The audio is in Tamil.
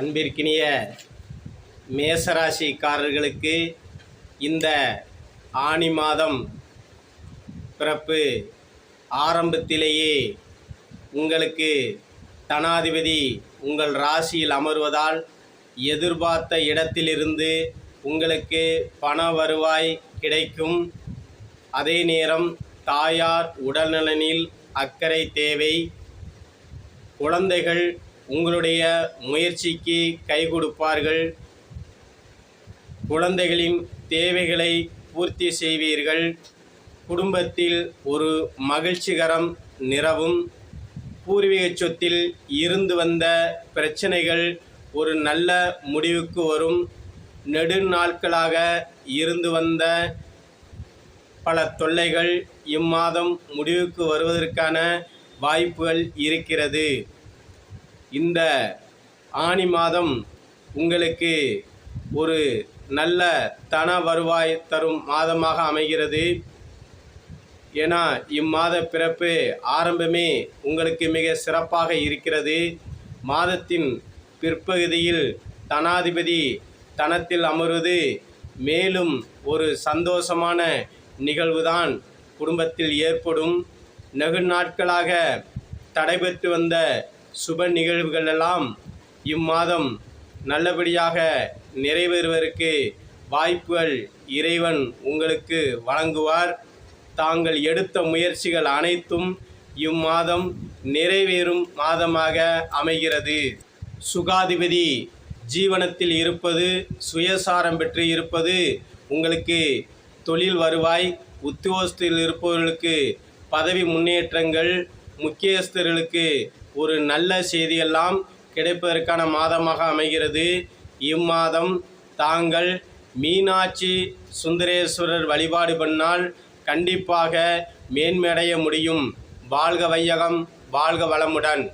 அன்பிற்கினிய மேசராசிக்காரர்களுக்கு இந்த ஆனி மாதம் பிறப்பு ஆரம்பத்திலேயே உங்களுக்கு தனாதிபதி உங்கள் ராசியில் அமர்வதால் எதிர்பார்த்த இடத்திலிருந்து உங்களுக்கு பண வருவாய் கிடைக்கும். அதே நேரம் தாயார் உடல்நலனில் அக்கறை தேவை. குழந்தைகள் உங்களுடைய முயற்சிக்கு கை கொடுப்பார்கள். குழந்தைகளின் தேவைகளை பூர்த்தி செய்வீர்கள். குடும்பத்தில் ஒரு மகிழ்ச்சிகரம் நிலவும். பூர்வீக சொத்தில் இருந்து வந்த பிரச்சனைகள் ஒரு நல்ல முடிவுக்கு வரும். நெடுநாட்களாக இருந்து வந்த பல தொல்லைகள் இம்மாதம் முடிவுக்கு வருவதற்கான வாய்ப்புகள் இருக்கிறது. இந்த ஆனி மாதம் உங்களுக்கு ஒரு நல்ல தன வருவாய் தரும் மாதமாக அமைகிறது. ஏன்னா இம்மாத பிறப்பு ஆரம்பமே உங்களுக்கு மிக சிறப்பாக இருக்கிறது. மாதத்தின் பிற்பகுதியில் தனாதிபதி தனத்தில் அமர்வது மேலும் ஒரு சந்தோஷமான நிகழ்வுதான் குடும்பத்தில் ஏற்படும். வெகு நாட்களாக தடைபெற்று வந்த சுப நிகழ்வுகளெல்லாம் இம்மாதம் நல்லபடியாக நிறைவேறுவதற்கு வாய்ப்புகள் இறைவன் உங்களுக்கு வழங்குவார். தாங்கள் எடுத்த முயற்சிகள் அனைத்தும் இம்மாதம் நிறைவேறும் மாதமாக அமைகிறது. சுகாதிபதி ஜீவனத்தில் இருப்பது, சுயசாரம் பெற்று இருப்பது உங்களுக்கு தொழில் வருவாய், உத்தியோகத்தில் இருப்பவர்களுக்கு பதவி முன்னேற்றங்கள், முக்கியஸ்தர்களுக்கு ஒரு நல்ல செய்தியெல்லாம் கிடைப்பதற்கான மாதமாக அமைகிறது. இம்மாதம் தாங்கள் மீனாட்சி சுந்தரேஸ்வரர் வழிபாடு பண்ணால் கண்டிப்பாக மேன்மையடைய முடியும். வாழ்க வையகம், வாழ்க வளமுடன்.